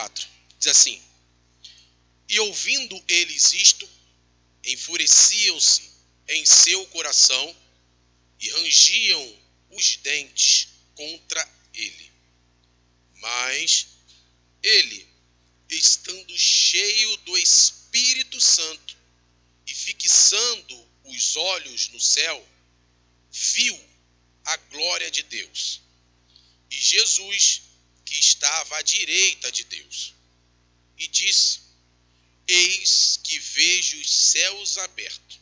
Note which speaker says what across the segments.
Speaker 1: 4. Diz assim: e ouvindo eles isto, enfureciam-se em seu coração e rangiam os dentes contra ele. Mas ele, estando cheio do Espírito Santo e fixando os olhos no céu, viu a glória de Deus e Jesus, que estava à direita de Deus, e disse: eis que vejo os céus abertos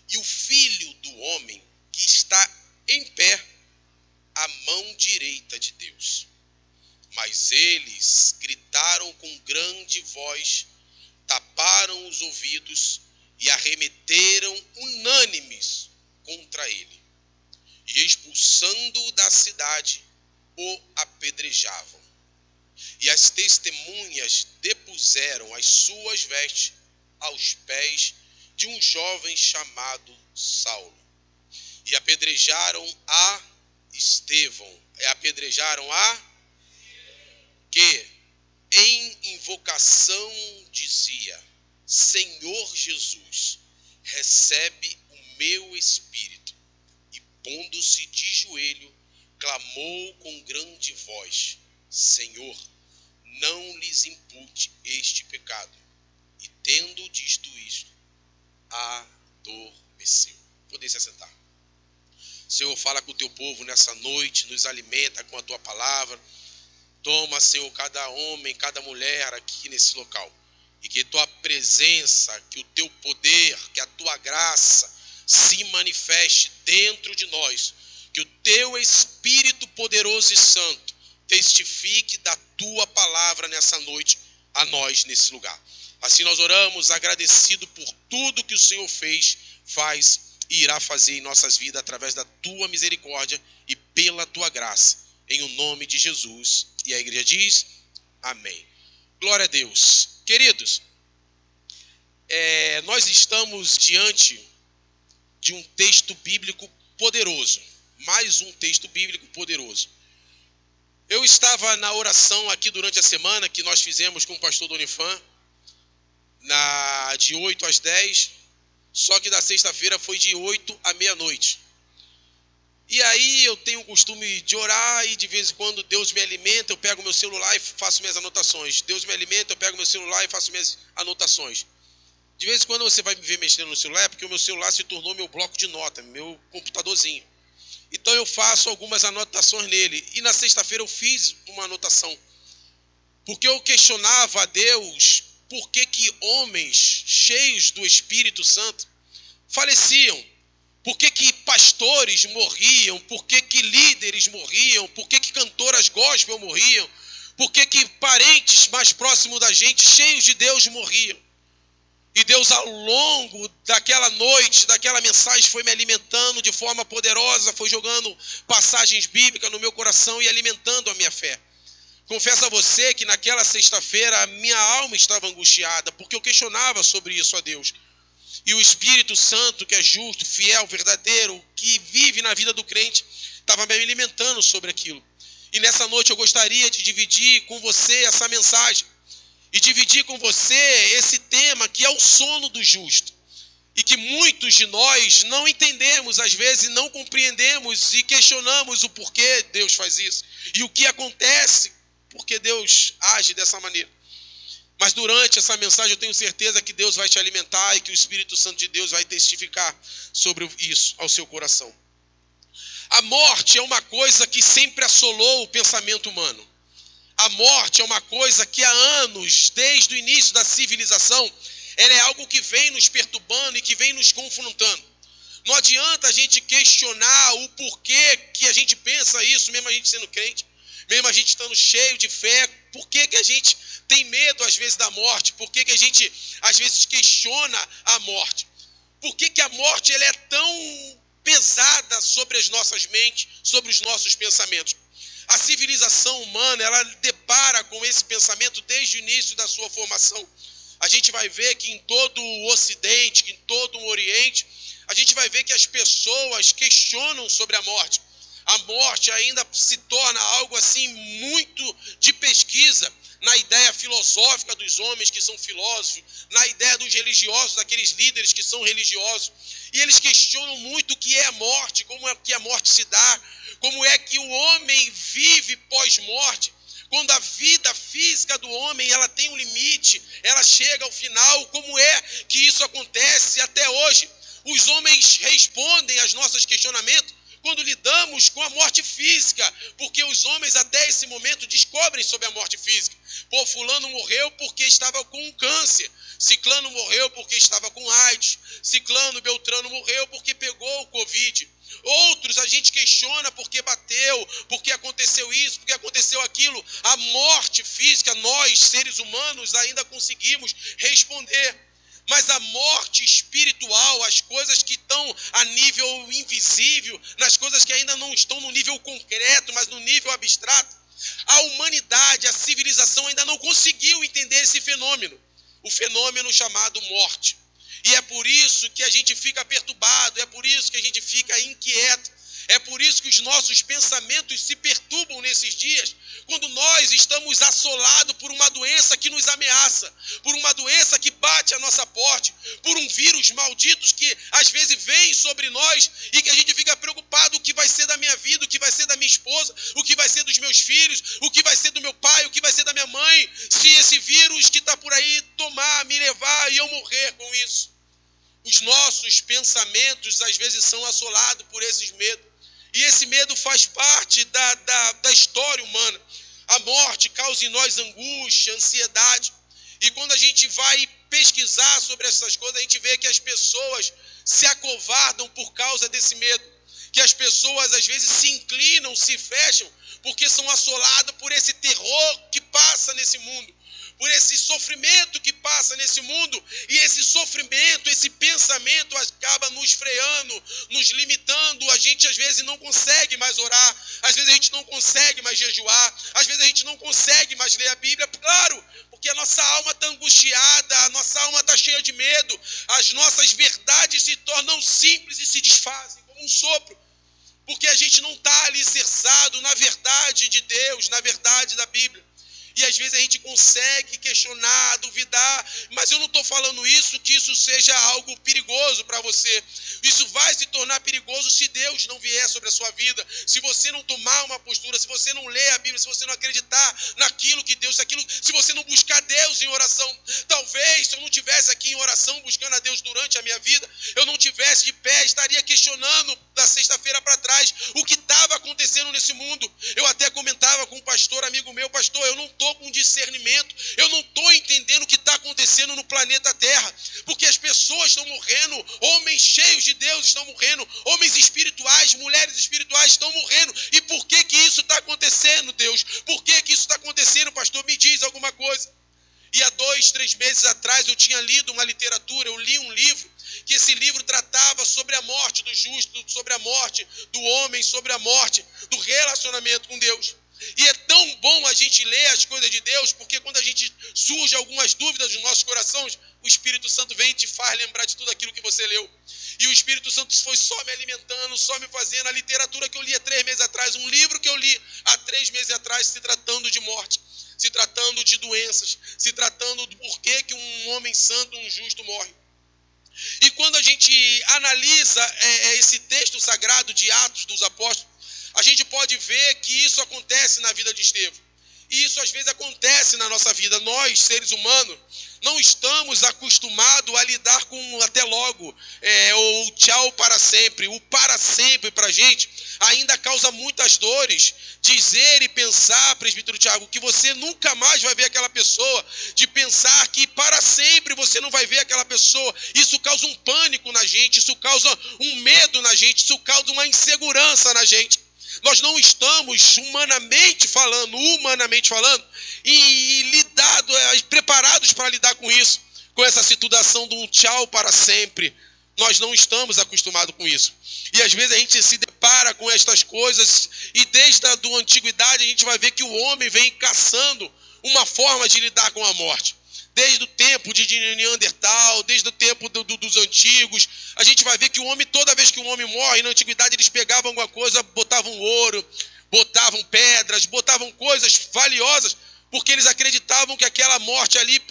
Speaker 1: e o Filho do Homem que está em pé à mão direita de Deus. Mas eles gritaram com grande voz, taparam os ouvidos e arremeteram unânimes contra ele. E expulsando-o da cidade, o apedrejavam. E as testemunhas depuseram as suas vestes aos pés de um jovem chamado Saulo. E apedrejaram a Estevão. Que em invocação dizia: Senhor Jesus, recebe o meu espírito. E pondo-se de joelho, clamou com grande voz: Senhor, não lhes impute este pecado. E tendo dito isto, adormeceu. Poder se assentar. Senhor, fala com o teu povo nessa noite, nos alimenta com a tua palavra. Toma, Senhor, cada homem, cada mulher aqui nesse local. E que tua presença, que o teu poder, que a tua graça se manifeste dentro de nós. Que o teu Espírito poderoso e santo testifique da tua palavra nessa noite a nós nesse lugar. Assim nós oramos, agradecido por tudo que o Senhor fez, faz e irá fazer em nossas vidas através da tua misericórdia e pela tua graça. Em o nome de Jesus. E a igreja diz: amém. Glória a Deus. Queridos, nós estamos diante de um texto bíblico poderoso. Mais um texto bíblico poderoso. Eu estava na oração aqui durante a semana que nós fizemos com o pastor Donifan, de 8 às 10, só que da sexta-feira foi de 8 à meia-noite. E aí eu tenho o costume de orar e de vez em quando Deus me alimenta, eu pego meu celular e faço minhas anotações. Deus me alimenta, eu pego meu celular e faço minhas anotações. De vez em quando você vai me ver mexendo no celular, é porque o meu celular se tornou meu bloco de nota, meu computadorzinho. Então eu faço algumas anotações nele. E na sexta-feira eu fiz uma anotação. Porque eu questionava a Deus por que homens cheios do Espírito Santo faleciam. Por que pastores morriam? Por que líderes morriam? Por que cantoras gospel morriam? Por que parentes mais próximos da gente, cheios de Deus, morriam? E Deus, ao longo daquela noite, daquela mensagem, foi me alimentando de forma poderosa, foi jogando passagens bíblicas no meu coração e alimentando a minha fé. Confesso a você que naquela sexta-feira a minha alma estava angustiada, porque eu questionava sobre isso a Deus. E o Espírito Santo, que é justo, fiel, verdadeiro, que vive na vida do crente, estava me alimentando sobre aquilo. E nessa noite eu gostaria de dividir com você essa mensagem. E dividir com você esse tema que é o sono do justo. E que muitos de nós não entendemos, às vezes não compreendemos e questionamos o porquê Deus faz isso. E o que acontece porque Deus age dessa maneira. Mas durante essa mensagem eu tenho certeza que Deus vai te alimentar e que o Espírito Santo de Deus vai testificar sobre isso ao seu coração. A morte é uma coisa que sempre assolou o pensamento humano. A morte é uma coisa que há anos, desde o início da civilização, ela é algo que vem nos perturbando e que vem nos confrontando. Não adianta a gente questionar o porquê que a gente pensa isso, mesmo a gente sendo crente, mesmo a gente estando cheio de fé, por que a gente tem medo às vezes da morte, por que a gente às vezes questiona a morte, por que a morte ela é tão pesada sobre as nossas mentes, sobre os nossos pensamentos. A civilização humana, ela depara com esse pensamento desde o início da sua formação. A gente vai ver que em todo o Ocidente, que em todo o Oriente, a gente vai ver que as pessoas questionam sobre a morte. A morte ainda se torna algo assim muito de pesquisa na ideia filosófica dos homens que são filósofos, na ideia dos religiosos, daqueles líderes que são religiosos. E eles questionam muito o que é a morte, como é que a morte se dá, como é que o homem vive pós-morte. Quando a vida física do homem ela tem um limite, ela chega ao final, como é que isso acontece até hoje? Os homens respondem aos nossos questionamentos quando lidamos com a morte física, porque os homens até esse momento descobrem sobre a morte física. Pô, fulano morreu porque estava com um câncer, ciclano morreu porque estava com AIDS, ciclano, beltrano morreu porque pegou o Covid. Outros a gente questiona porque bateu, porque aconteceu isso, porque aconteceu aquilo. A morte física, nós, seres humanos, ainda conseguimos responder. Mas a morte espiritual, as coisas que estão a nível invisível, nas coisas que ainda não estão no nível concreto, mas no nível abstrato, a humanidade, a civilização ainda não conseguiu entender esse fenômeno. O fenômeno chamado morte. E é por isso que a gente fica perturbado, é por isso que a gente fica inquieto, é por isso que os nossos pensamentos se perturbam nesses dias, quando nós estamos assolados por uma doença que nos ameaça, por uma doença que bate a nossa porta, por um vírus maldito que às vezes vem sobre nós e que a gente fica preocupado: o que vai ser da minha vida, o que vai ser da minha esposa, o que vai ser dos meus filhos, o que vai ser do meu pai, o que vai ser da minha mãe, se esse vírus que está por aí tomar, me levar e eu morrer com isso. Os nossos pensamentos às vezes são assolados por esses medos. E esse medo faz parte da história humana. A morte causa em nós angústia, ansiedade. E quando a gente vai pesquisar sobre essas coisas, a gente vê que as pessoas se acovardam por causa desse medo. Que as pessoas às vezes se inclinam, se fecham, porque são assoladas por esse terror que passa nesse mundo, por esse sofrimento que passa nesse mundo. E esse sofrimento, esse pensamento acaba nos freando, nos limitando. A gente às vezes não consegue mais orar, às vezes a gente não consegue mais jejuar, às vezes a gente não consegue mais ler a Bíblia, claro, porque a nossa alma está angustiada, a nossa alma está cheia de medo, as nossas verdades se tornam simples e se desfazem como um sopro, porque a gente não está alicerçado na verdade de Deus, na verdade da Bíblia. E às vezes a gente consegue questionar, duvidar, mas eu não estou falando isso, que isso seja algo perigoso para você. Isso vai se tornar perigoso se Deus não vier sobre a sua vida, se você não tomar uma postura, se você não ler a Bíblia, se você não acreditar naquilo que Deus, se você não buscar Deus em oração. Talvez se eu não estivesse aqui em oração buscando a Deus durante a minha vida, eu não estivesse de pé, estaria questionando da sexta-feira para trás o que estava acontecendo nesse mundo. Eu até comentava com um pastor, amigo meu: pastor, eu não estou com discernimento, eu não estou entendendo o que está acontecendo no planeta Terra, porque as pessoas estão morrendo, homens cheios de Deus estão morrendo, homens espirituais, mulheres espirituais estão morrendo. E por que que isso está acontecendo, Deus? Por que que isso está acontecendo, pastor? Me diz alguma coisa. E há 2, 3 meses atrás eu tinha lido uma literatura, eu li um livro, que esse livro tratava sobre a morte do justo, sobre a morte do homem, sobre a morte do relacionamento com Deus. E é tão bom a gente ler as coisas de Deus, porque quando a gente surge algumas dúvidas nos nossos corações, o Espírito Santo vem e te faz lembrar de tudo aquilo que você leu. E o Espírito Santo foi só me alimentando, só me fazendo. A literatura que eu li há 3 meses atrás, um livro que eu li há 3 meses atrás, se tratando de morte, se tratando de doenças, se tratando do porquê que um homem santo, um justo, morre. E quando a gente analisa esse texto sagrado de Atos dos Apóstolos, a gente pode ver que isso acontece na vida de Estevão. E isso às vezes acontece na nossa vida. Nós, seres humanos, não estamos acostumados a lidar com até logo, ou tchau para sempre. O para sempre para a gente ainda causa muitas dores. Dizer e pensar, presbítero Tiago, que você nunca mais vai ver aquela pessoa, de pensar que para sempre você não vai ver aquela pessoa, isso causa um pânico na gente, isso causa um medo na gente, isso causa uma insegurança na gente. Nós não estamos humanamente falando, preparados para lidar com isso, com essa situação de um tchau para sempre. Nós não estamos acostumados com isso. E às vezes a gente se depara com estas coisas, e desde a antiguidade a gente vai ver que o homem vem caçando uma forma de lidar com a morte. desde o tempo de Neandertal, desde o tempo dos antigos. A gente vai ver que o homem, toda vez que um homem morre, na antiguidade eles pegavam alguma coisa, botavam ouro, botavam pedras, botavam coisas valiosas, porque eles acreditavam que aquela morte ali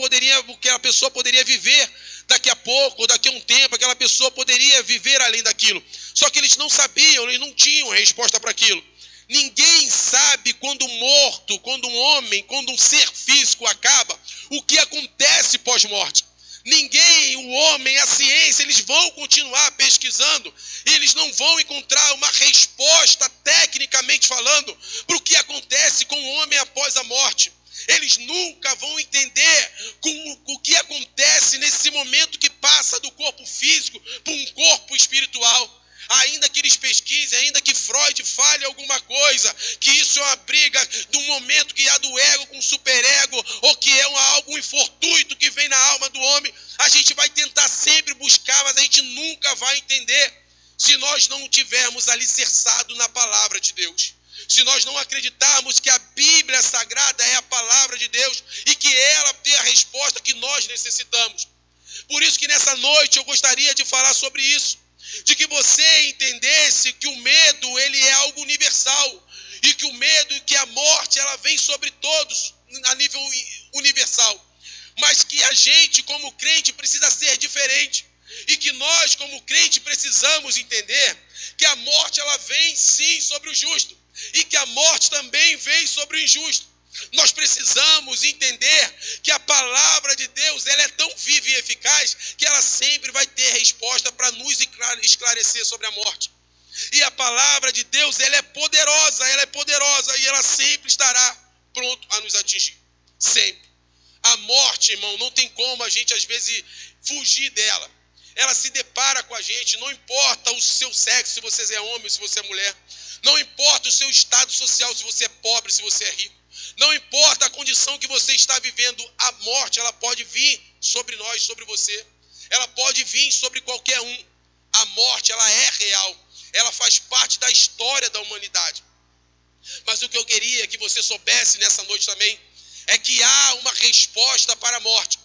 Speaker 1: aquela pessoa poderia viver daqui a pouco, ou daqui a um tempo, aquela pessoa poderia viver além daquilo. Só que eles não sabiam, eles não tinham resposta para aquilo. Ninguém sabe quando morto, quando um homem, quando um ser físico acaba, o que acontece pós-morte. Ninguém, o homem, a ciência, eles vão continuar pesquisando e eles não vão encontrar uma resposta, tecnicamente falando, para o que acontece com o homem após a morte. Eles nunca vão entender o que acontece nesse momento que passa do corpo físico para um corpo espiritual. Ainda que eles pesquisem, ainda que Freud fale alguma coisa, que isso é uma briga do momento que há do ego com o superego, ou que é algo infortuito que vem na alma do homem, a gente vai tentar sempre buscar, mas a gente nunca vai entender se nós não tivermos alicerçado na palavra de Deus. Se nós não acreditarmos que a Bíblia Sagrada é a palavra de Deus e que ela tem a resposta que nós necessitamos. Por isso que nessa noite eu gostaria de falar sobre isso. De que você entendesse que o medo, ele é algo universal. E que o medo e que a morte, ela vem sobre todos a nível universal. Mas que a gente, como crente, precisa ser diferente. E que nós, como crente, precisamos entender que a morte, ela vem sim sobre o justo. E que a morte também vem sobre o injusto. Nós precisamos entender que a palavra de Deus, ela é tão viva e eficaz que ela sempre vai ter resposta para nos esclarecer sobre a morte. E a palavra de Deus, ela é poderosa e ela sempre estará pronto a nos atingir. Sempre. A morte, irmão, não tem como a gente às vezes fugir dela. Ela se depara com a gente, não importa o seu sexo, se você é homem ou se você é mulher. Não importa o seu estado social, se você é pobre, se você é rico. Não importa a condição que você está vivendo, a morte, ela pode vir sobre nós, sobre você. Ela pode vir sobre qualquer um. A morte, ela é real. Ela faz parte da história da humanidade. Mas o que eu queria que você soubesse nessa noite também é que há uma resposta para a morte.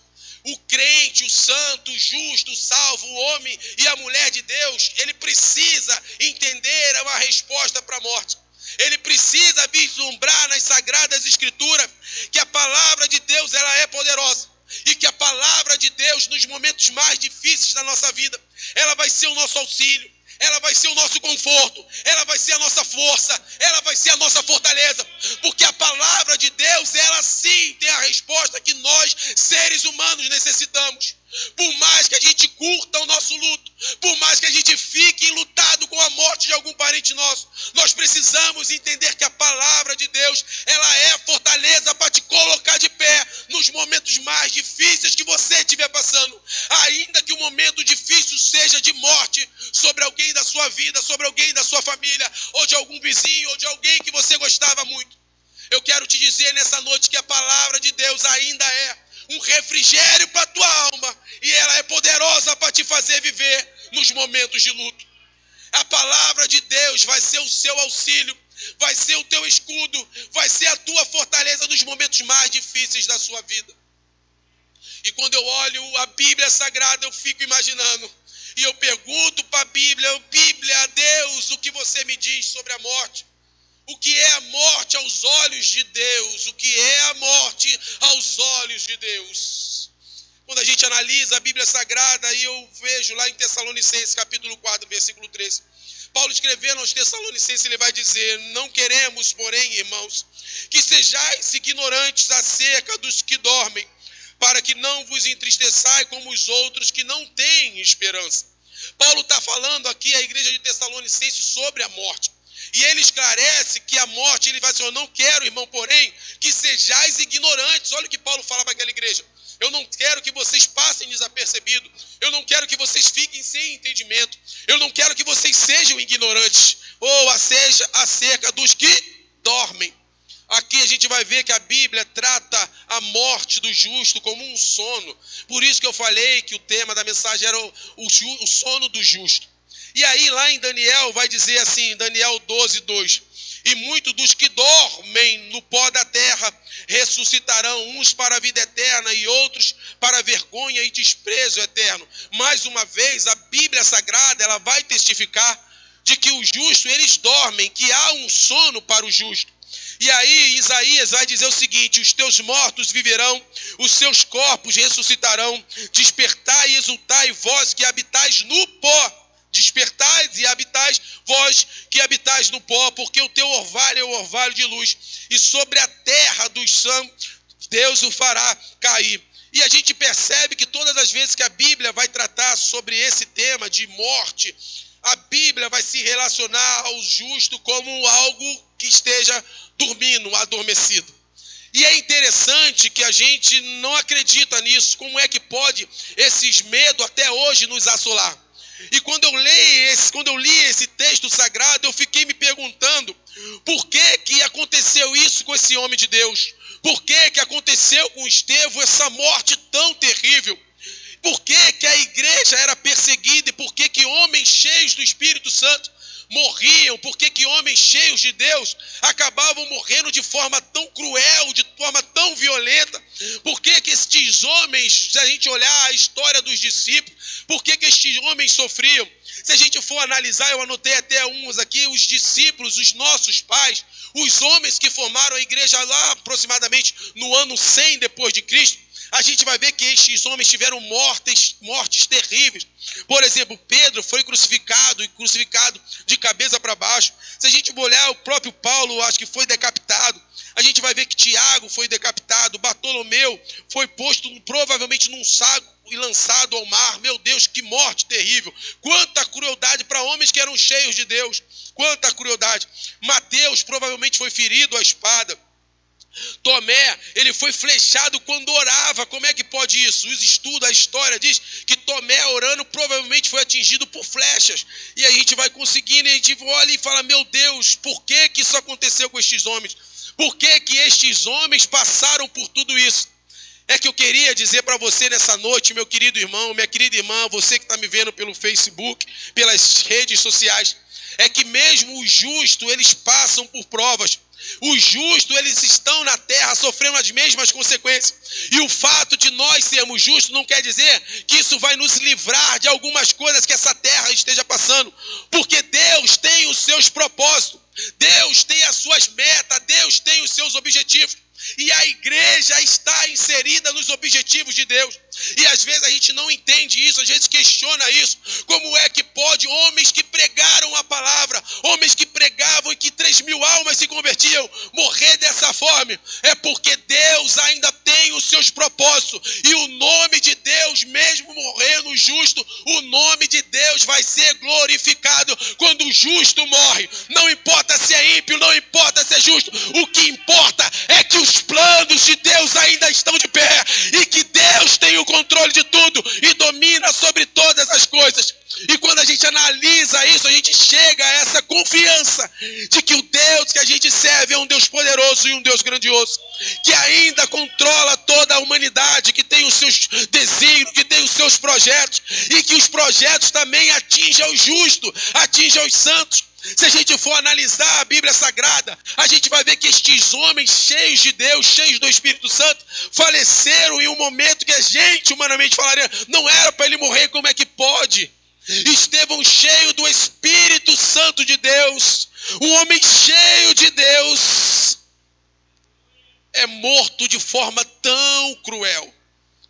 Speaker 1: O crente, o santo, o justo, o salvo, o homem e a mulher de Deus, ele precisa entender uma resposta para a morte. Ele precisa vislumbrar nas Sagradas Escrituras que a palavra de Deus, ela é poderosa. E que a palavra de Deus, nos momentos mais difíceis da nossa vida, ela vai ser o nosso auxílio. Ela vai ser o nosso conforto, ela vai ser a nossa força, ela vai ser a nossa fortaleza. Porque a palavra de Deus, ela sim tem a resposta que nós, seres humanos, necessitamos. Por mais que a gente curta o nosso luto, por mais que a gente fique enlutado com a morte de algum parente nosso, nós precisamos entender que a palavra de Deus, ela é a fortaleza para te colocar de pé nos momentos mais difíceis que você estiver passando. Ainda que o momento difícil seja de morte sobre alguém da sua vida, sobre alguém da sua família, ou de algum vizinho, ou de alguém que você gostava muito. Eu quero te dizer nessa noite que a palavra de Deus ainda é um refrigério para a tua alma, e ela é poderosa para te fazer viver nos momentos de luto. A palavra de Deus vai ser o seu auxílio, vai ser o teu escudo, vai ser a tua fortaleza nos momentos mais difíceis da sua vida. E quando eu olho a Bíblia Sagrada, eu fico imaginando, e eu pergunto para a Bíblia, Deus, o que você me diz sobre a morte? O que é a morte aos olhos de Deus? O que é a morte aos olhos de Deus? Quando a gente analisa a Bíblia Sagrada, e eu vejo lá em Tessalonicenses, capítulo 4, versículo 13, Paulo escrevendo aos Tessalonicenses, ele vai dizer: não queremos, porém, irmãos, que sejais ignorantes acerca dos que dormem, para que não vos entristeçai como os outros que não têm esperança. Paulo está falando aqui à igreja de Tessalonicenses sobre a morte. E ele esclarece que a morte, ele vai dizer: eu não quero, irmão, porém, que sejais ignorantes. Olha o que Paulo fala para aquela igreja. Eu não quero que vocês passem desapercebidos. Eu não quero que vocês fiquem sem entendimento. Eu não quero que vocês sejam ignorantes. Ou seja, acerca dos que dormem. Aqui a gente vai ver que a Bíblia trata a morte do justo como um sono. Por isso que eu falei que o tema da mensagem era o sono do justo. E aí lá em Daniel vai dizer assim, Daniel 12, 2. E muitos dos que dormem no pó da terra ressuscitarão, uns para a vida eterna e outros para a vergonha e desprezo eterno. Mais uma vez, a Bíblia Sagrada, ela vai testificar de que os justos, eles dormem, que há um sono para o justo. E aí Isaías vai dizer o seguinte: os teus mortos viverão, os seus corpos ressuscitarão. Despertai e exultai, vós que habitais no pó. Despertais e habitais, vós que habitais no pó, porque o teu orvalho é o orvalho de luz, e sobre a terra dos santos Deus o fará cair. E a gente percebe que todas as vezes que a Bíblia vai tratar sobre esse tema de morte, a Bíblia vai se relacionar ao justo como algo que esteja dormindo, adormecido. E é interessante que a gente não acredita nisso. Como é que pode esses medos até hoje nos assolar? E quando eu li esse texto sagrado, eu fiquei me perguntando por que aconteceu isso com esse homem de Deus? Por que aconteceu com Estevão essa morte tão terrível? Por que a igreja era perseguida e por que homens cheios do Espírito Santo morriam? Por que homens cheios de Deus acabavam morrendo de forma tão cruel, de forma tão violenta? Por que estes homens, se a gente olhar a história dos discípulos, por que estes homens sofriam? Se a gente for analisar, eu anotei até uns aqui, os discípulos, os nossos pais, os homens que formaram a igreja lá aproximadamente no ano 100 depois de Cristo, a gente vai ver que estes homens tiveram mortes terríveis. Por exemplo, Pedro foi crucificado de cabeça para baixo. Se a gente olhar o próprio Paulo, acho que foi decapitado. A gente vai ver que Tiago foi decapitado, Bartolomeu foi posto provavelmente num saco e lançado ao mar. Meu Deus, que morte terrível. Quanta crueldade para homens que eram cheios de Deus. Quanta crueldade. Mateus provavelmente foi ferido à espada. Tomé, ele foi flechado quando orava. Como é que pode isso? Os estudos, a história diz que Tomé orando provavelmente foi atingido por flechas. E aí a gente vai conseguindo e a gente olha e fala: meu Deus, por que isso aconteceu com estes homens? Por que estes homens passaram por tudo isso? É que eu queria dizer para você nessa noite, meu querido irmão, minha querida irmã, você que está me vendo pelo Facebook, pelas redes sociais, é que mesmo os justos, eles passam por provas. Os justos, eles estão na terra sofrendo as mesmas consequências. E o fato de nós sermos justos não quer dizer que isso vai nos livrar de algumas coisas que essa terra esteja passando. Porque Deus tem os seus propósitos. Deus tem as suas metas. Deus tem os seus objetivos. E a igreja está inserida nos objetivos de Deus. E às vezes a gente não entende isso, às vezes questiona isso. Como é que pode homens que pregaram a palavra, homens que pregavam e que 3.000 almas se convertiam, morrer dessa forma? É porque Deus ainda tem os seus propósitos. E o nome de Deus, mesmo morrendo justo, o nome de Deus vai ser glorificado quando o justo morre. Não importa se é ímpio, não importa se é justo. O que importa é que os planos de Deus ainda estão de pé. E que Deus tem o controle de tudo e domina sobre todas as coisas. E quando a gente analisa isso, a gente chega a essa confiança de que o Deus que a gente serve é um Deus poderoso e um Deus grandioso, que ainda controla toda a humanidade, que tem os seus desígnios, que tem os seus projetos, e que os projetos também atingem os justos, atingem os santos. Se a gente for analisar a Bíblia Sagrada, a gente vai ver que estes homens cheios de Deus, cheios do Espírito Santo, faleceram em um momento que a gente humanamente falaria: não era para ele morrer, como é que pode? Estevão, cheio do Espírito Santo de Deus, um homem cheio de Deus, é morto de forma tão cruel,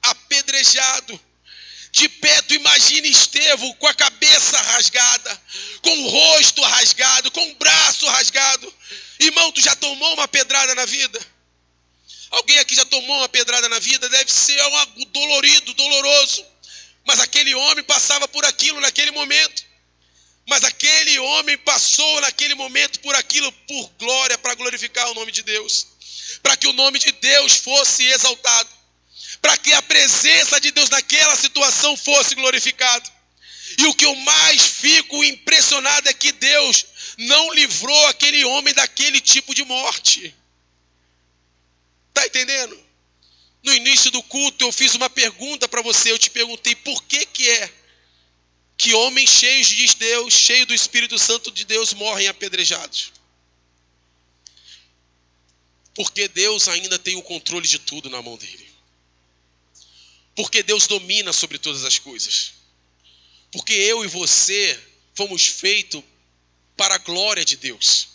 Speaker 1: apedrejado. De pé, tu imagina Estevão com a cabeça rasgada, com o rosto rasgado, com o braço rasgado. Irmão, tu já tomou uma pedrada na vida? Alguém aqui já tomou uma pedrada na vida? Deve ser algo dolorido, doloroso. Mas aquele homem passava por aquilo naquele momento. Mas aquele homem passou naquele momento por aquilo, por glória, para glorificar o nome de Deus. Para que o nome de Deus fosse exaltado. Para que a presença de Deus naquela situação fosse glorificada. E o que eu mais fico impressionado é que Deus não livrou aquele homem daquele tipo de morte. Está entendendo? No início do culto eu fiz uma pergunta para você. Eu te perguntei por que é que homens cheios de Deus, cheios do Espírito Santo de Deus, morrem apedrejados. Porque Deus ainda tem o controle de tudo na mão dele. Porque Deus domina sobre todas as coisas. Porque eu e você fomos feitos para a glória de Deus.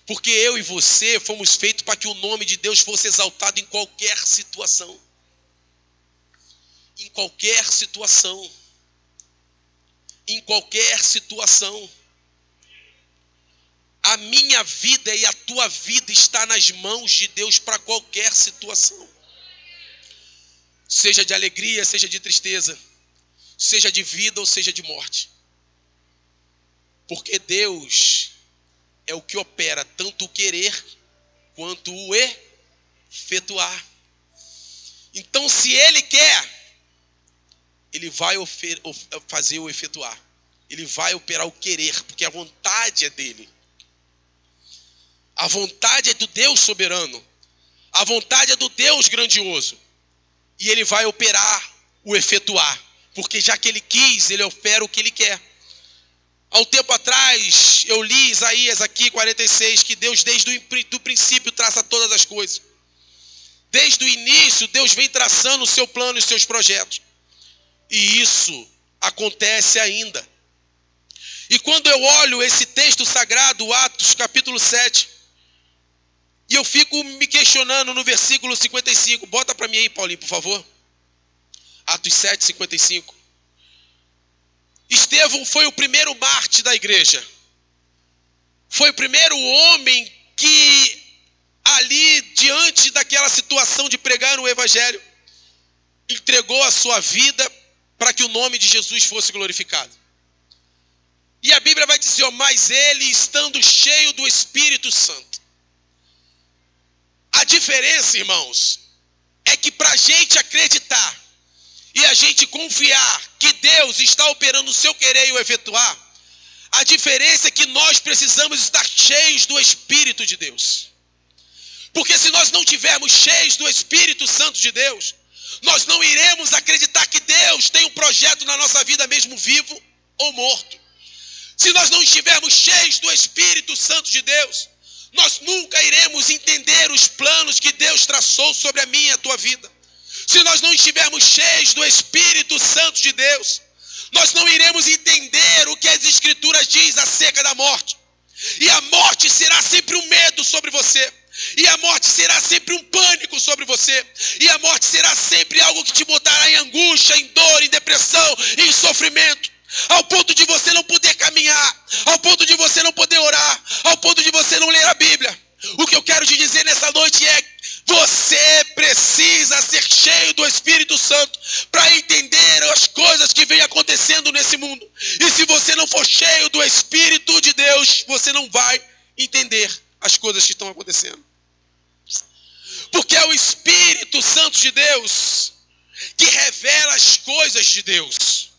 Speaker 1: Porque eu e você fomos feitos para que o nome de Deus fosse exaltado em qualquer situação. Em qualquer situação. Em qualquer situação. A minha vida e a tua vida está nas mãos de Deus para qualquer situação. Seja de alegria, seja de tristeza. Seja de vida ou seja de morte. Porque Deus é o que opera tanto o querer quanto o efetuar. Então, se Ele quer, Ele vai fazer o efetuar. Ele vai operar o querer, porque a vontade é dele. A vontade é do Deus soberano. A vontade é do Deus grandioso. E Ele vai operar o efetuar. Porque já que Ele quis, Ele opera o que Ele quer. Há um tempo atrás, eu li Isaías aqui, 46, que Deus desde o princípio traça todas as coisas. Desde o início, Deus vem traçando o seu plano e os seus projetos. E isso acontece ainda. E quando eu olho esse texto sagrado, Atos capítulo 7, e eu fico me questionando no versículo 55. Bota para mim aí, Paulinho, por favor. Atos 7, 55. Estevão foi o primeiro mártir da igreja. Foi o primeiro homem que ali, diante daquela situação de pregar o evangelho, entregou a sua vida para que o nome de Jesus fosse glorificado. E a Bíblia vai dizer, mas ele estando cheio do Espírito Santo. A diferença, irmãos, é que para a gente acreditar e a gente confiar que Deus está operando o seu querer e o efetuar, a diferença é que nós precisamos estar cheios do Espírito de Deus. Porque se nós não tivermos cheios do Espírito Santo de Deus, nós não iremos acreditar que Deus tem um projeto na nossa vida, mesmo vivo ou morto. Se nós não estivermos cheios do Espírito Santo de Deus, nós nunca iremos entender os planos que Deus traçou sobre a minha e a tua vida. Se nós não estivermos cheios do Espírito Santo de Deus, nós não iremos entender o que as Escrituras dizem acerca da morte. E a morte será sempre um medo sobre você. E a morte será sempre um pânico sobre você. E a morte será sempre algo que te botará em angústia, em dor, em depressão, em sofrimento. Ao ponto de você não poder caminhar. Ao ponto de você não poder orar. Ao ponto de você não ler a Bíblia. O que eu quero te dizer nessa noite é: você precisa ser cheio do Espírito Santo para entender as coisas que vêm acontecendo nesse mundo. E se você não for cheio do Espírito de Deus, você não vai entender as coisas que estão acontecendo. Porque é o Espírito Santo de Deus que revela as coisas de Deus.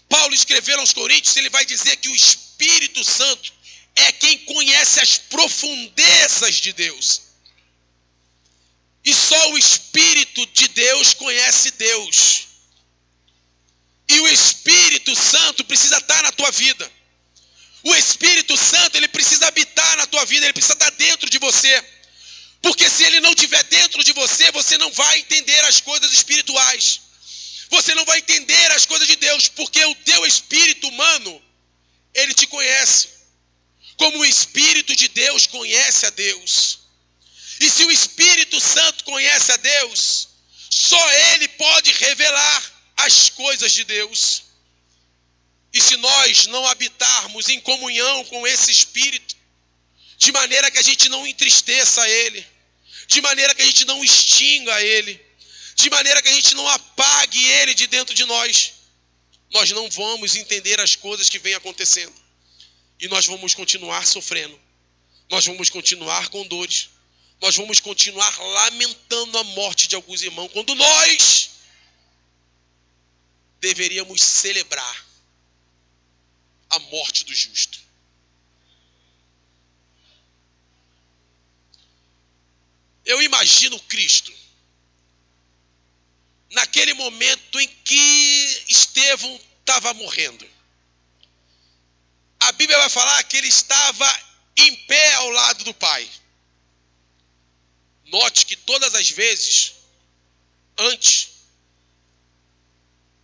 Speaker 1: Paulo escrevendo aos Coríntios, ele vai dizer que o Espírito Santo é quem conhece as profundezas de Deus. E só o Espírito de Deus conhece Deus. E o Espírito Santo precisa estar na tua vida. O Espírito Santo, ele precisa habitar na tua vida, ele precisa estar dentro de você. Porque se ele não estiver dentro de você, você não vai entender as coisas espirituais. Você não vai entender as coisas de Deus, porque o teu espírito humano, ele te conhece. Como o Espírito de Deus conhece a Deus. E se o Espírito Santo conhece a Deus, só Ele pode revelar as coisas de Deus. E se nós não habitarmos em comunhão com esse Espírito, de maneira que a gente não entristeça Ele, de maneira que a gente não extinga Ele, de maneira que a gente não apague Ele de dentro de nós, nós não vamos entender as coisas que vêm acontecendo. E nós vamos continuar sofrendo. Nós vamos continuar com dores. Nós vamos continuar lamentando a morte de alguns irmãos, quando nós deveríamos celebrar a morte do justo. Eu imagino Cristo naquele momento em que Estevão estava morrendo. A Bíblia vai falar que ele estava em pé ao lado do Pai. Note que todas as vezes, antes,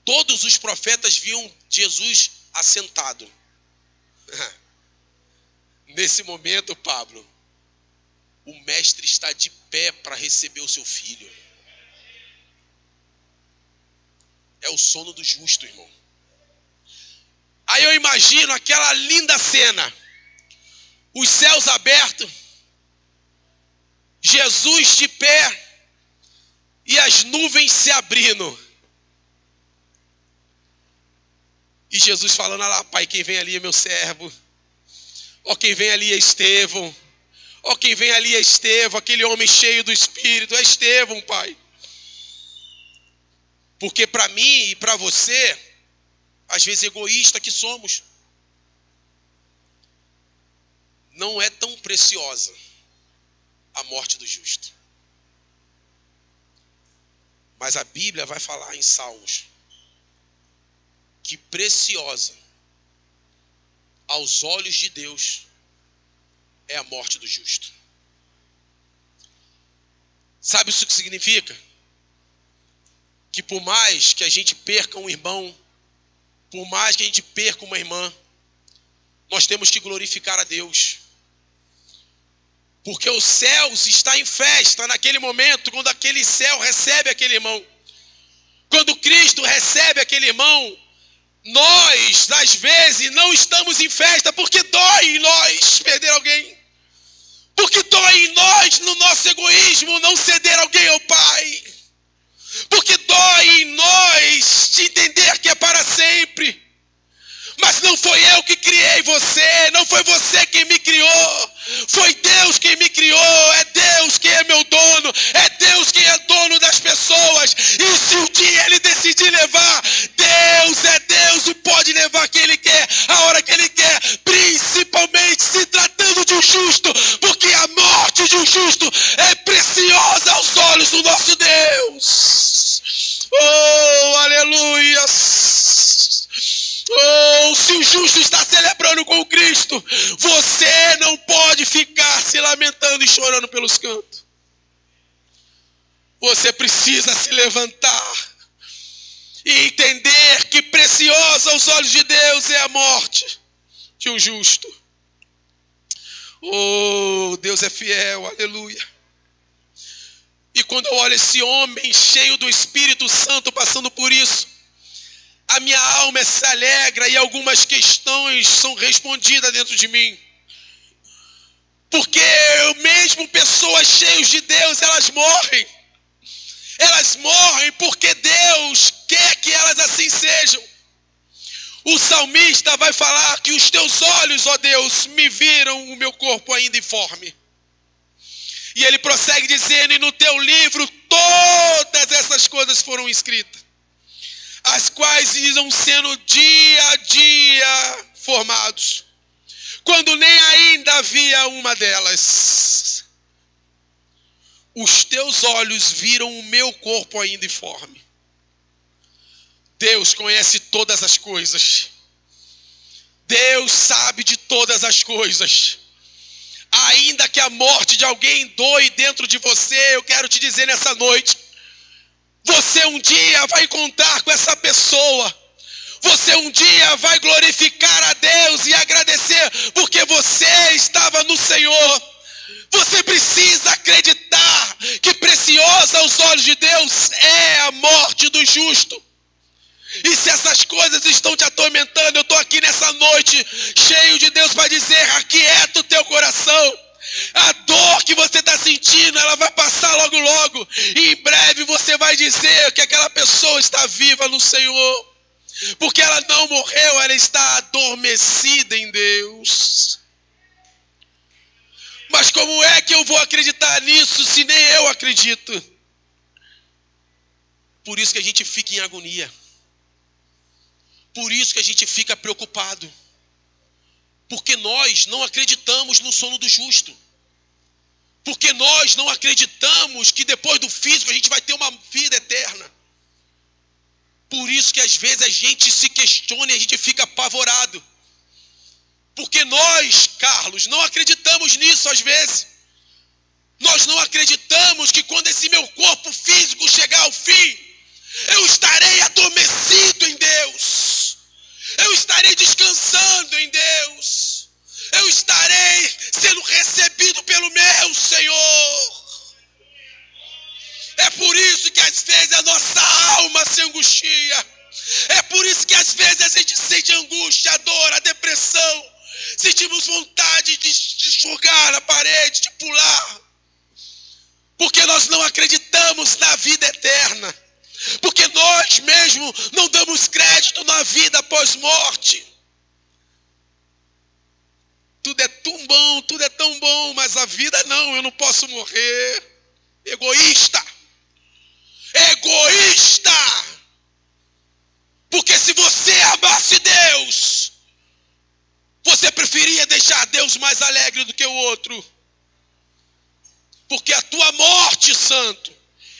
Speaker 1: todos os profetas viam Jesus assentado. Nesse momento, Pablo, o mestre está de pé para receber o seu filho. É o sono do justo, irmão. Aí eu imagino aquela linda cena. Os céus abertos, Jesus de pé e as nuvens se abrindo. E Jesus falando: olha lá, Pai, quem vem ali é meu servo. Ó, quem vem ali é Estevão. Ó, quem vem ali é Estevão, aquele homem cheio do Espírito. É Estevão, Pai. Porque para mim e para você, às vezes egoísta que somos, não é tão preciosa a morte do justo. Mas a Bíblia vai falar em Salmos que preciosa aos olhos de Deus é a morte do justo. Sabe isso que significa? Que por mais que a gente perca um irmão, por mais que a gente perca uma irmã, nós temos que glorificar a Deus. Porque os céus estão em festa naquele momento, quando aquele céu recebe aquele irmão. Quando Cristo recebe aquele irmão, nós, às vezes, não estamos em festa, porque dói em nós perder alguém. Porque dói em nós, no nosso egoísmo, não ceder alguém ao Pai. Porque dói em nós de entender que é para sempre. Mas não foi eu que criei você, não foi você quem me criou. Foi Deus quem me criou, é Deus quem é meu dono, é Deus quem é dono das pessoas. E se um dia Ele decidir levar, Deus é Deus e pode levar quem Ele quer, a hora que Ele quer, principalmente se tratando de um justo, porque a morte de um justo é preciosa aos olhos do nosso Deus. Oh, aleluia! Oh, se o justo está celebrando com Cristo, você não pode ficar se lamentando e chorando pelos cantos. Você precisa se levantar e entender que preciosa aos olhos de Deus é a morte de um justo. Oh, Deus é fiel, aleluia. E quando eu olho esse homem cheio do Espírito Santo passando por isso, a minha alma se alegra e algumas questões são respondidas dentro de mim. Porque mesmo pessoas cheias de Deus, elas morrem. Elas morrem porque Deus quer que elas assim sejam. O salmista vai falar que os teus olhos, ó Deus, me viram o meu corpo ainda informe. E ele prossegue dizendo: e no teu livro todas essas coisas foram escritas, as quais irão sendo dia a dia formados, quando nem ainda havia uma delas. Os teus olhos viram o meu corpo ainda informe. Deus conhece todas as coisas. Deus sabe de todas as coisas. Ainda que a morte de alguém doe dentro de você, eu quero te dizer nessa noite, você um dia vai encontrar com essa pessoa. Você um dia vai glorificar a Deus e agradecer porque você estava no Senhor. Você precisa acreditar que preciosa aos olhos de Deus é a morte do justo. E se essas coisas estão te atormentando, eu estou aqui nessa noite cheio de Deus para dizer: aquieta o teu coração. A dor que você está sentindo, ela vai passar logo logo. E em breve você vai dizer que aquela pessoa está viva no Senhor. Porque ela não morreu, ela está adormecida em Deus. Mas como é que eu vou acreditar nisso se nem eu acredito? Por isso que a gente fica em agonia. Por isso que a gente fica preocupado. Porque nós não acreditamos no sono do justo. Porque nós não acreditamos que depois do físico a gente vai ter uma vida eterna. Por isso que às vezes a gente se questiona e a gente fica apavorado. Porque nós, Carlos, não acreditamos nisso às vezes. Nós não acreditamos que quando esse meu corpo físico chegar ao fim, eu estarei adormecido em Deus. Eu estarei descansando em Deus. Eu estarei sendo recebido pelo meu Senhor. É por isso que às vezes a nossa alma se angustia. É por isso que às vezes a gente sente angústia, a dor, a depressão. Sentimos vontade de jogar na parede, de pular. Porque nós não acreditamos na vida eterna. Porque nós mesmos não damos crédito na vida após morte. Tudo é tão bom, mas a vida não, eu não posso morrer. Egoísta! Egoísta! Porque se você amasse Deus, você preferia deixar Deus mais alegre do que o outro. Porque a tua morte, santo,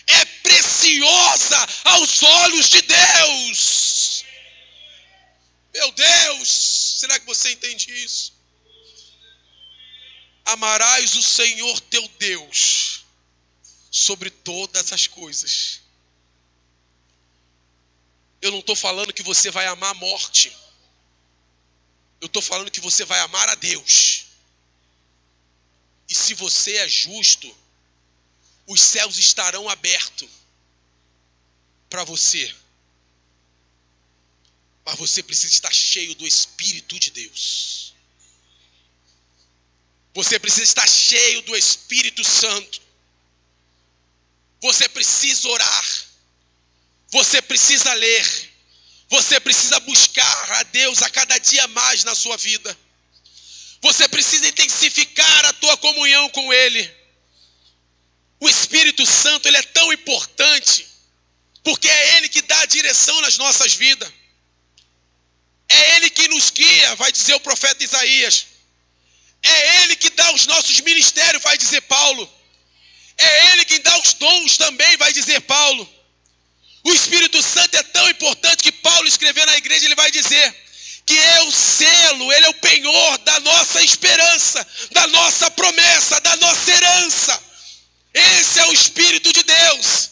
Speaker 1: é preciosa aos olhos de Deus. Meu Deus, será que você entende isso? Amarás o Senhor teu Deus sobre todas as coisas. Eu não estou falando que você vai amar a morte. Eu estou falando que você vai amar a Deus. E se você é justo, os céus estarão abertos para você. Mas você precisa estar cheio do Espírito de Deus. Você precisa estar cheio do Espírito Santo. Você precisa orar. Você precisa ler. Você precisa buscar a Deus a cada dia mais na sua vida. Você precisa intensificar a tua comunhão com Ele. O Espírito Santo, ele é tão importante, porque é Ele que dá a direção nas nossas vidas. É Ele que nos guia, vai dizer o profeta Isaías. É Ele que dá os nossos ministérios, vai dizer Paulo. É Ele quem dá os dons também, vai dizer Paulo. O Espírito Santo é tão importante que Paulo, escrevendo na igreja, ele vai dizer que é o selo, ele é o penhor da nossa esperança, da nossa promessa, da nossa herança. Esse é o Espírito de Deus.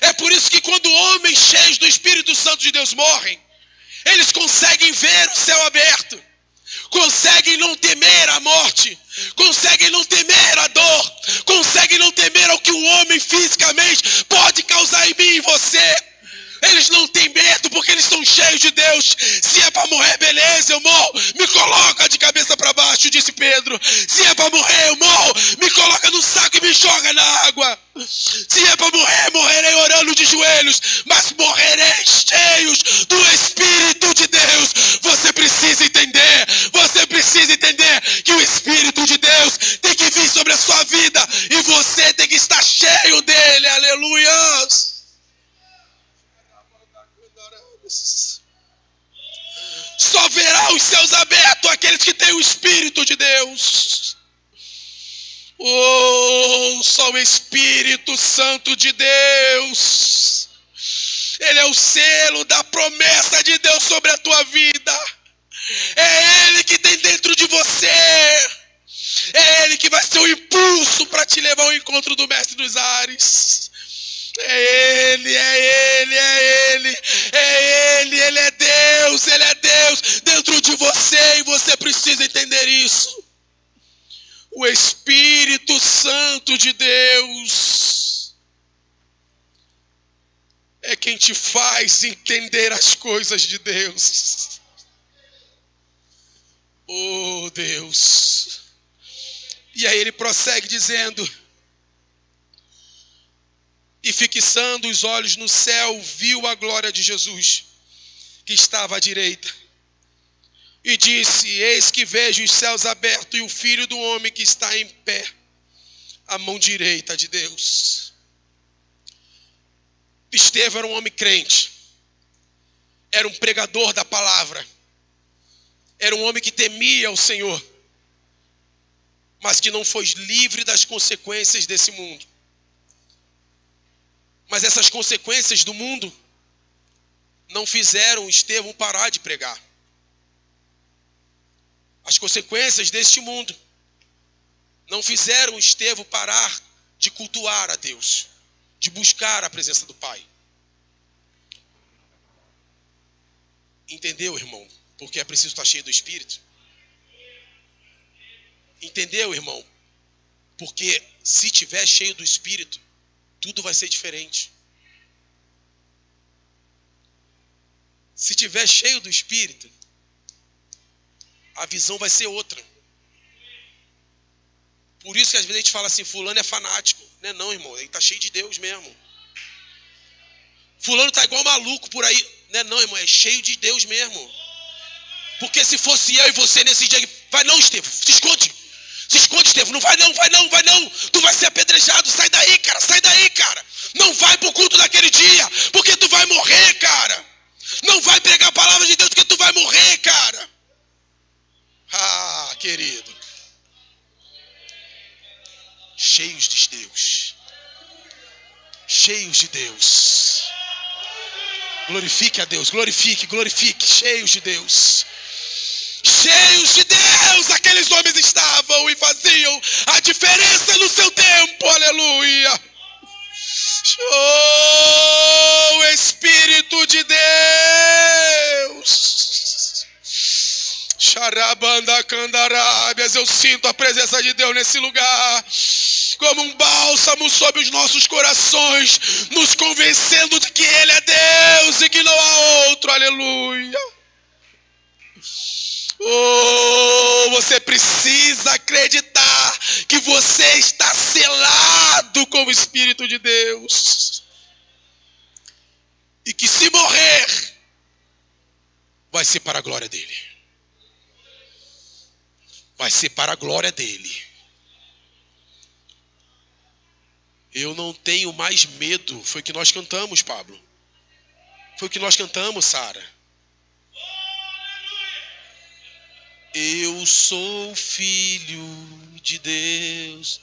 Speaker 1: É por isso que quando homens cheios do Espírito Santo de Deus morrem, eles conseguem ver o céu aberto, conseguem não temer a morte, conseguem não temer a dor, conseguem não temer ao que o homem fisicamente pode causar em mim e em você. Eles não têm medo porque eles estão cheios de Deus. Se é para morrer, beleza, eu morro. Me coloca de cabeça para baixo, disse Pedro. Se é para morrer, eu morro. Me coloca no saco e me joga na água. Se é para morrer, morrerei orando de joelhos, mas morrerei cheios do Espírito de Deus. Você precisa entender que o Espírito de Deus tem que vir sobre a sua vida e você tem que estar cheio dele. Aleluia! Só verá os céus abertos aqueles que têm o Espírito de Deus. Oh, só o Espírito Santo de Deus. Ele é o selo da promessa de Deus sobre a tua vida. É Ele que tem dentro de você. É Ele que vai ser o impulso para te levar ao encontro do Mestre dos Ares. É Ele, Ele é Deus dentro de você e você precisa entender isso. O Espírito Santo de Deus é quem te faz entender as coisas de Deus. Oh Deus! E aí ele prossegue dizendo: e fixando os olhos no céu, viu a glória de Jesus, que estava à direita. E disse: eis que vejo os céus abertos e o Filho do Homem que está em pé, à mão direita de Deus. Estevão era um homem crente. Era um pregador da palavra. Era um homem que temia o Senhor, mas que não foi livre das consequências desse mundo. Mas essas consequências do mundo não fizeram Estevão parar de pregar. As consequências deste mundo não fizeram Estevão parar de cultuar a Deus, de buscar a presença do Pai. Entendeu, irmão? Porque é preciso estar cheio do Espírito. Entendeu, irmão? Porque se tiver cheio do Espírito, tudo vai ser diferente. Se tiver cheio do Espírito, a visão vai ser outra. Por isso que às vezes a gente fala assim, fulano é fanático. Não é não, irmão, ele está cheio de Deus mesmo. Fulano está igual maluco por aí. Não é não, irmão, é cheio de Deus mesmo. Porque se fosse eu e você nesse dia, vai não, Estevão, se esconde. Se esconde, Estevão, não vai não, vai não, vai não. Tu vai ser apedrejado, sai daí, cara, sai daí, cara. Não vai pro culto daquele dia, porque tu vai morrer, cara. Não vai pregar a palavra de Deus, porque tu vai morrer, cara. Ah, querido. Cheios de Deus. Cheios de Deus. Glorifique a Deus, glorifique, glorifique. Cheios de Deus. Cheios de Deus, aqueles homens estavam e faziam a diferença no seu tempo, aleluia. Oh, Espírito de Deus. Xarabanda candarábias, eu sinto a presença de Deus nesse lugar, como um bálsamo sobre os nossos corações, nos convencendo de que Ele é Deus e que não há outro, aleluia. Oh, você precisa acreditar que você está selado com o Espírito de Deus. E que se morrer, vai ser para a glória dEle. Vai ser para a glória dEle. Eu não tenho mais medo. Foi o que nós cantamos, Pablo. Foi o que nós cantamos, Sara. Eu sou filho de Deus.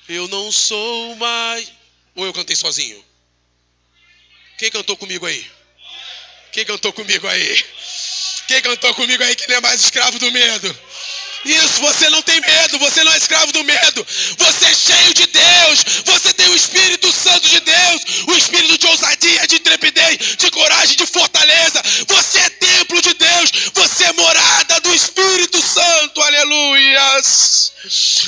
Speaker 1: Eu não sou mais... Ou eu cantei sozinho? Quem cantou comigo aí? Quem cantou comigo aí? Quem cantou comigo aí que não é mais escravo do medo? Isso, você não tem medo, você não é escravo do medo. Você é cheio de Deus. Você tem o Espírito Santo de Deus. O Espírito de ousadia, de intrepidez, de coragem, de fortaleza. Você é templo de Deus. Você é morada do Espírito Santo, aleluias.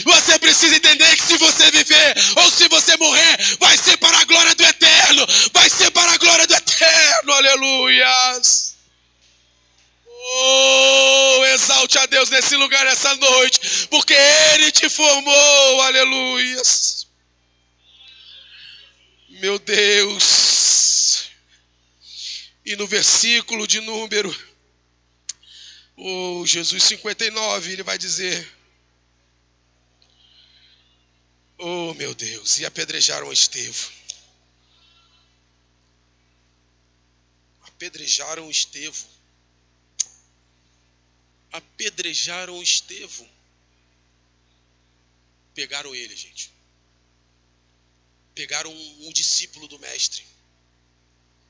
Speaker 1: Você precisa entender que se você viver ou se você morrer, vai ser para a glória do Eterno. Vai ser para a glória do Eterno, aleluias. Oh, exalte a Deus nesse lugar, essa noite, porque Ele te formou, aleluia. Meu Deus. E no versículo de número, Jesus 59, ele vai dizer, oh meu Deus, e apedrejaram Estevão. Apedrejaram Estevão. Apedrejaram Estevão. Pegaram ele, gente. Pegaram um discípulo do mestre,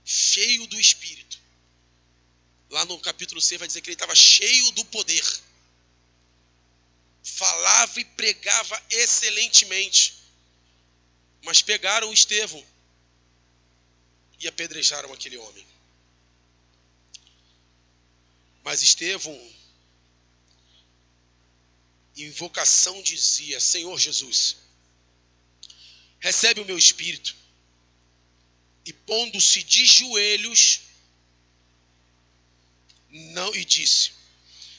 Speaker 1: cheio do Espírito. Lá no capítulo 6 vai dizer que ele estava cheio do poder. Falava e pregava excelentemente. Mas pegaram Estevão e apedrejaram aquele homem. Mas Estevão, em invocação, dizia, Senhor Jesus, recebe o meu espírito. E pondo-se de joelhos, não, e disse,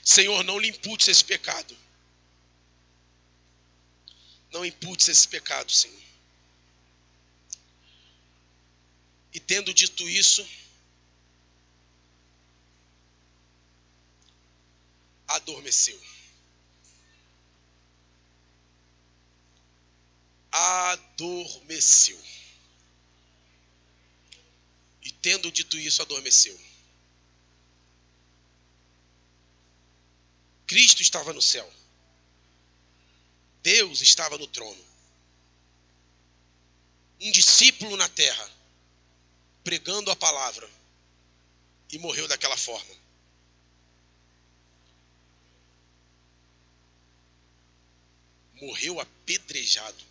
Speaker 1: Senhor, não lhe imputes esse pecado. Não imputes esse pecado, Senhor. E tendo dito isso, adormeceu. Adormeceu. E tendo dito isso, adormeceu. Cristo estava no céu. Deus estava no trono. Um discípulo na terra, pregando a palavra, e morreu daquela forma. Morreu apedrejado.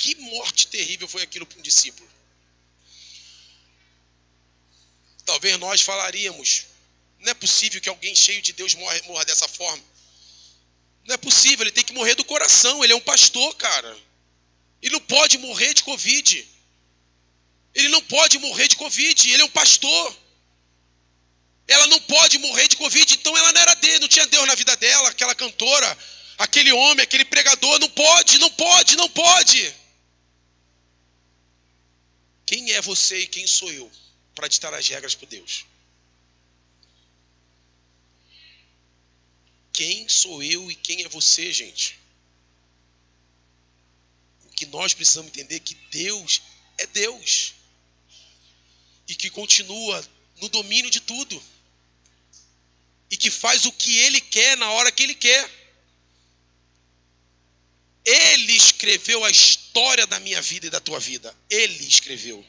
Speaker 1: Que morte terrível foi aquilo para um discípulo. Talvez nós falaríamos, não é possível que alguém cheio de Deus morra dessa forma. Não é possível, ele tem que morrer do coração, ele é um pastor, cara. Ele não pode morrer de Covid. Ele não pode morrer de Covid, ele é um pastor. Ela não pode morrer de Covid, então ela não era Deus, não tinha Deus na vida dela, aquela cantora, aquele homem, aquele pregador, não pode, não pode, não pode. Quem é você e quem sou eu para ditar as regras por Deus? Quem sou eu e quem é você, gente? O que nós precisamos entender é que Deus é Deus. E que continua no domínio de tudo. E que faz o que Ele quer na hora que Ele quer. Ele escreveu a história da minha vida e da tua vida. Ele escreveu.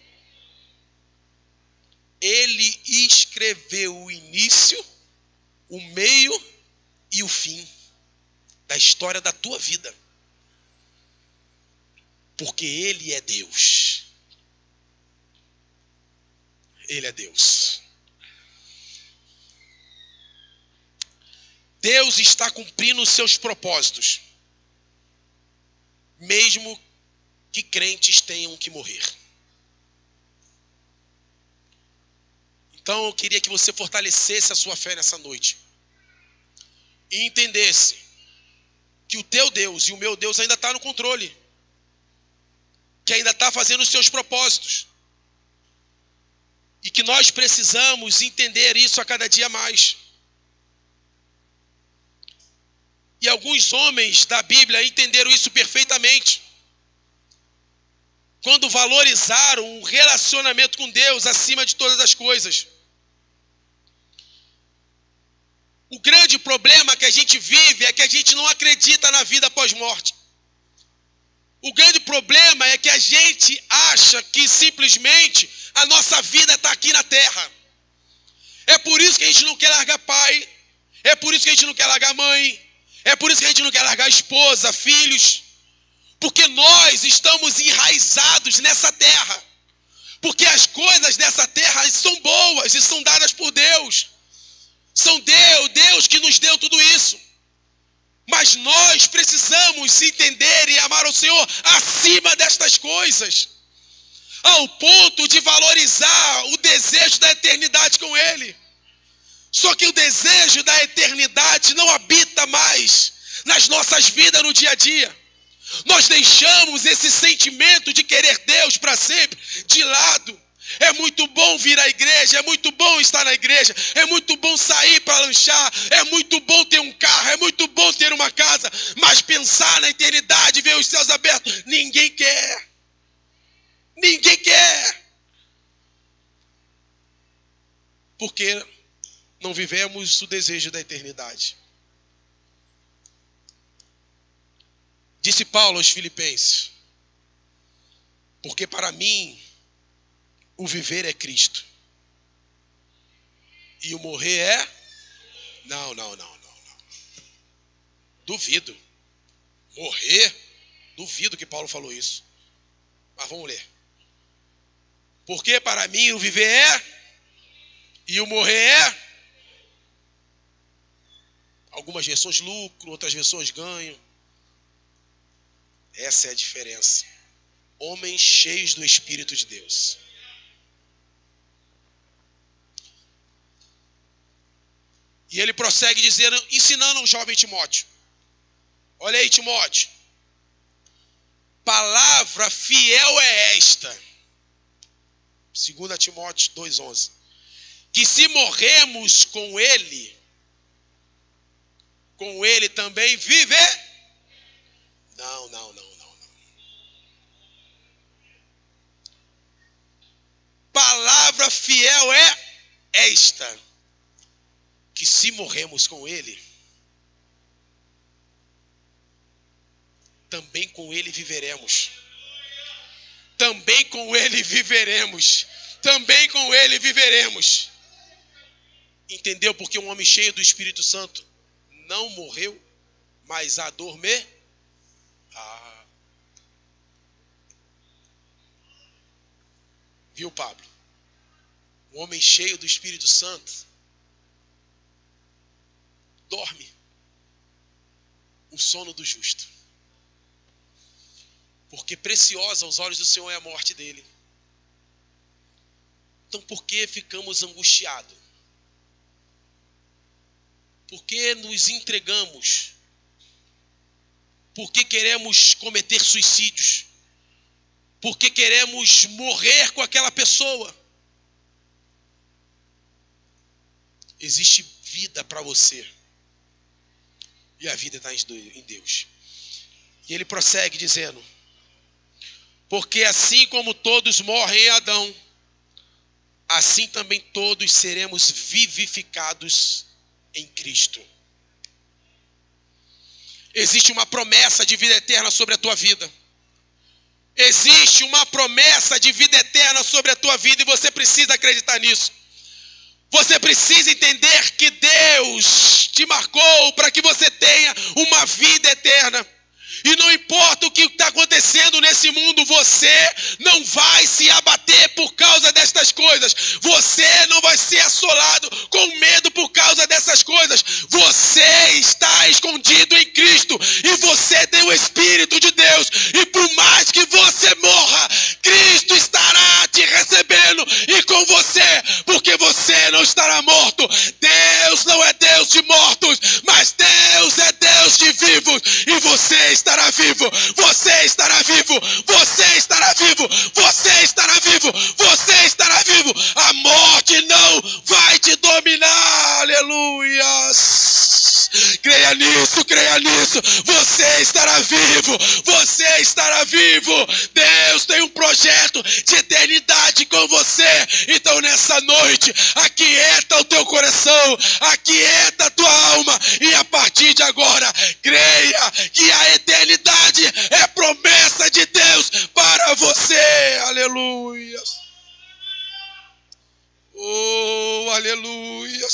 Speaker 1: Ele escreveu o início, o meio e o fim da história da tua vida. Porque Ele é Deus. Ele é Deus. Deus está cumprindo os seus propósitos, mesmo que crentes tenham que morrer. Então eu queria que você fortalecesse a sua fé nessa noite e entendesse que o teu Deus e o meu Deus ainda está no controle, que ainda está fazendo os seus propósitos, e que nós precisamos entender isso a cada dia mais. E alguns homens da Bíblia entenderam isso perfeitamente, quando valorizaram o relacionamento com Deus acima de todas as coisas. O grande problema que a gente vive é que a gente não acredita na vida após morte. O grande problema é que a gente acha que simplesmente a nossa vida está aqui na terra. É por isso que a gente não quer largar pai, é por isso que a gente não quer largar mãe, é por isso que a gente não quer largar esposa, filhos, porque nós estamos enraizados nessa terra, porque as coisas dessa terra são boas e são dadas por Deus, são Deus que nos deu tudo isso, mas nós precisamos entender e amar o Senhor acima destas coisas, ao ponto de valorizar o desejo da eternidade com Ele. Só que o desejo da eternidade não habita mais nas nossas vidas no dia a dia. Nós deixamos esse sentimento de querer Deus para sempre de lado. É muito bom vir à igreja, é muito bom estar na igreja, é muito bom sair para lanchar, é muito bom ter um carro, é muito bom ter uma casa, mas pensar na eternidade, ver os céus abertos, ninguém quer. Ninguém quer. Porque não vivemos o desejo da eternidade. Disse Paulo aos Filipenses: porque para mim o viver é Cristo e o morrer é... Não. Duvido. Morrer? Duvido que Paulo falou isso. Mas vamos ler. Porque para mim o viver é e o morrer é... Algumas versões lucro, outras versões ganho. Essa é a diferença. Homens cheios do Espírito de Deus. E ele prossegue dizendo, ensinando ao jovem Timóteo. Olha aí, Timóteo. Palavra fiel é esta. 2 Timóteo 2,11. Que se morremos com ele também vive. Não. Palavra fiel é esta. Que se morremos com ele, também com ele viveremos. Também com ele viveremos. Também com ele viveremos. Entendeu? Porque um homem cheio do Espírito Santo não morreu, mas adormeceu. Viu, Pablo? Um homem cheio do Espírito Santo dorme o sono do justo. Porque preciosa aos olhos do Senhor é a morte dele. Então por que ficamos angustiados? Por que nos entregamos? Por que queremos cometer suicídios? Por que queremos morrer com aquela pessoa? Existe vida para você. E a vida está em Deus. E ele prossegue dizendo: porque assim como todos morrem em Adão, assim também todos seremos vivificados em Cristo. Existe uma promessa de vida eterna sobre a tua vida. Existe uma promessa de vida eterna sobre a tua vida e você precisa acreditar nisso. Você precisa entender que Deus te marcou para que você tenha uma vida eterna. E não importa o que está acontecendo nesse mundo, você não vai se abater por causa destas coisas. Você não vai ser assolado com medo por causa dessas coisas. Você está escondido em Cristo e você tem o Espírito de Deus. E por mais que você morra, Cristo estará te recebendo e com você, porque você não estará morto. Deus não é Deus de mortos, mas Deus é Deus de vivos. E você estará vivo, você estará vivo, você estará vivo, você estará vivo, você estará vivo. A morte não vai te dominar, aleluias. Creia nisso, creia nisso. Você estará vivo, você estará vivo. Deus tem um projeto de eternidade com você. Então nessa noite, aquieta o teu coração, aquieta a tua alma e a partir de agora, creia que a eternidade é promessa de Deus para você, aleluia. Oh, aleluia.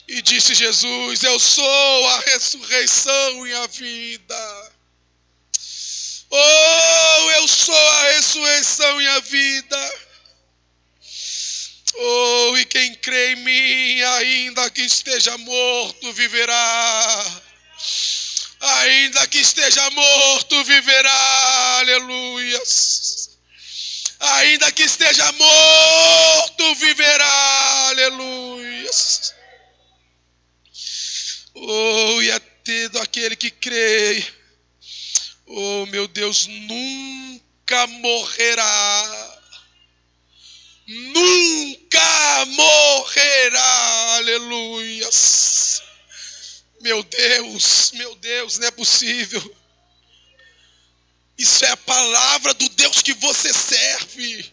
Speaker 1: E disse Jesus: eu sou a ressurreição e a vida. Oh, eu sou a ressurreição e a vida. Oh, e quem crê em mim, ainda que esteja morto, viverá. Ainda que esteja morto, viverá, aleluias. Ainda que esteja morto, viverá, aleluias. Oh, e é todo aquele que crê, oh meu Deus, nunca morrerá. Nunca morrerá, aleluias. Meu Deus, não é possível. Isso é a palavra do Deus que você serve.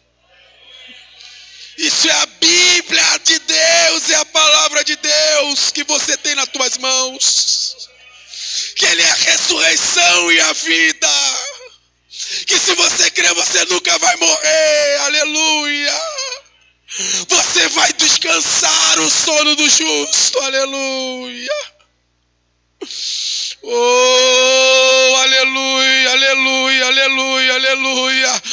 Speaker 1: Isso é a Bíblia de Deus, é a palavra de Deus que você tem nas tuas mãos. Que Ele é a ressurreição e a vida. Que se você crer, você nunca vai morrer, aleluia. Você vai descansar o sono do justo, aleluia. Oh, aleluia, aleluia, aleluia, aleluia.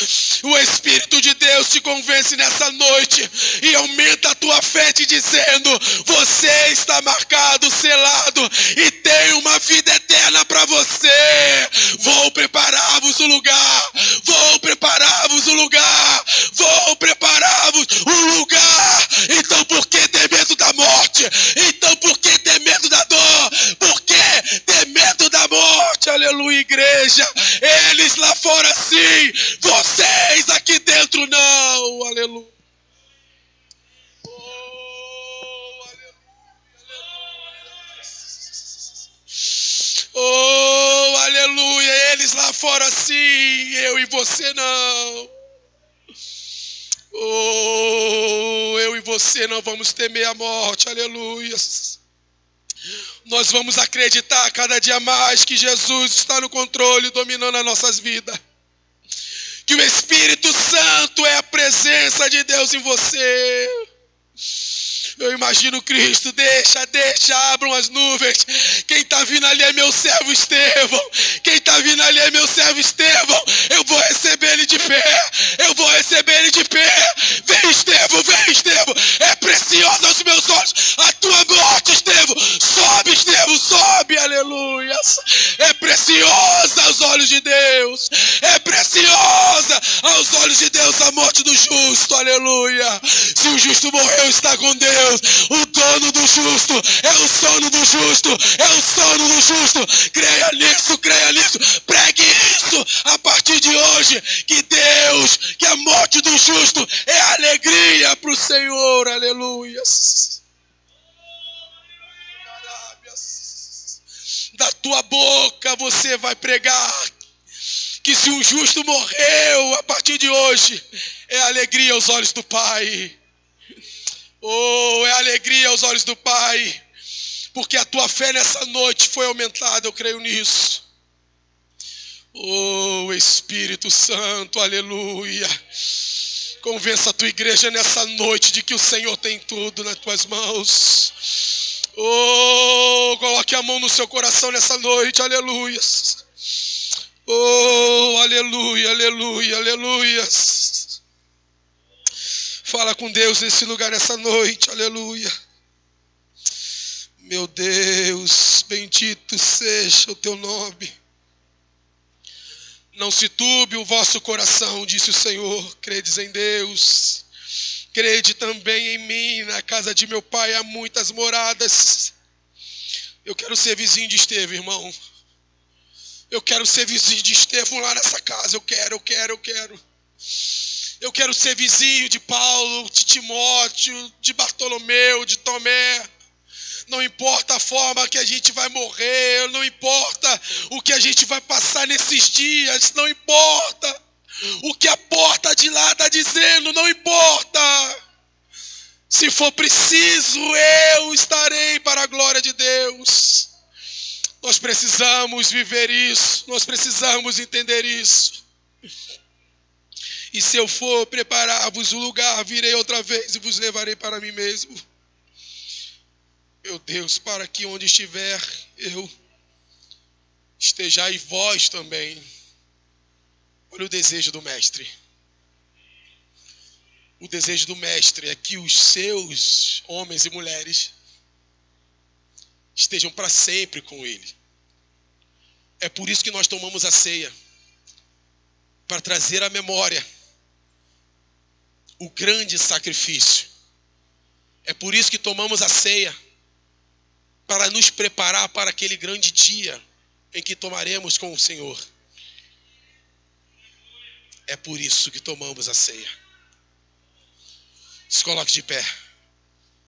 Speaker 1: O Espírito de Deus te convence nessa noite e aumenta a tua fé te dizendo: você está marcado, selado e tem uma vida eterna para você. Vou preparar-vos o lugar, vou preparar-vos o lugar, vou preparar-vos um lugar. Então por que ter medo da morte? Então por que ter medo da dor? Por que ter medo da morte? Aleluia, igreja. Eles lá fora sim, vocês aqui dentro não, aleluia. Oh, aleluia. Oh, aleluia. Eles lá fora sim, eu e você não. Oh, eu e você não vamos temer a morte, aleluia. Nós vamos acreditar cada dia mais que Jesus está no controle, dominando as nossas vidas. Que o Espírito Santo é a presença de Deus em você. Eu imagino Cristo, deixa, abram as nuvens. Quem está vindo ali é meu servo Estevão. Quem está vindo ali é meu servo Estevão. Eu vou receber ele de pé. Eu vou receber ele de pé. Vem Estevão, vem Estevão. É precioso aos meus olhos a tua morte, Estevão. Sobe, Estevão, sobe, aleluia. É preciosa aos olhos de Deus. É preciosa aos olhos de Deus a morte do justo, aleluia. Se o justo morreu, está com Deus. O dono do justo é o sono do justo. É o sono do justo. Creia nisso, creia nisso. Pregue isso a partir de hoje. Que Deus, que a morte do justo é alegria para o Senhor, aleluia. Da tua boca você vai pregar que se um justo morreu a partir de hoje, é alegria aos olhos do Pai. Oh, é alegria aos olhos do Pai, porque a tua fé nessa noite foi aumentada, eu creio nisso. Oh, Espírito Santo, aleluia. Convença a tua igreja nessa noite de que o Senhor tem tudo nas tuas mãos. Oh, coloque a mão no seu coração nessa noite, aleluia. Oh, aleluia, aleluia, aleluia. Fala com Deus nesse lugar nessa noite, aleluia. Meu Deus, bendito seja o teu nome. Não se turbe o vosso coração, disse o Senhor. Credes em Deus, crede também em mim. Na casa de meu pai há muitas moradas. Eu quero ser vizinho de Estevão, irmão. Eu quero ser vizinho de Estevão lá nessa casa. Eu quero. Eu quero ser vizinho de Paulo, de Timóteo, de Bartolomeu, de Tomé. Não importa a forma que a gente vai morrer, não importa o que a gente vai passar nesses dias, não importa o que a porta de lá está dizendo, não importa. Se for preciso, eu estarei para a glória de Deus. Nós precisamos viver isso, nós precisamos entender isso. E se eu for preparar-vos o lugar, virei outra vez e vos levarei para mim mesmo. Meu Deus, para que onde estiver eu, estejais vós também. Olha o desejo do Mestre. O desejo do Mestre é que os seus homens e mulheres estejam para sempre com Ele. É por isso que nós tomamos a ceia, para trazer à memória o grande sacrifício. É por isso que tomamos a ceia, para nos preparar para aquele grande dia em que tomaremos com o Senhor. É por isso que tomamos a ceia. Se coloque de pé.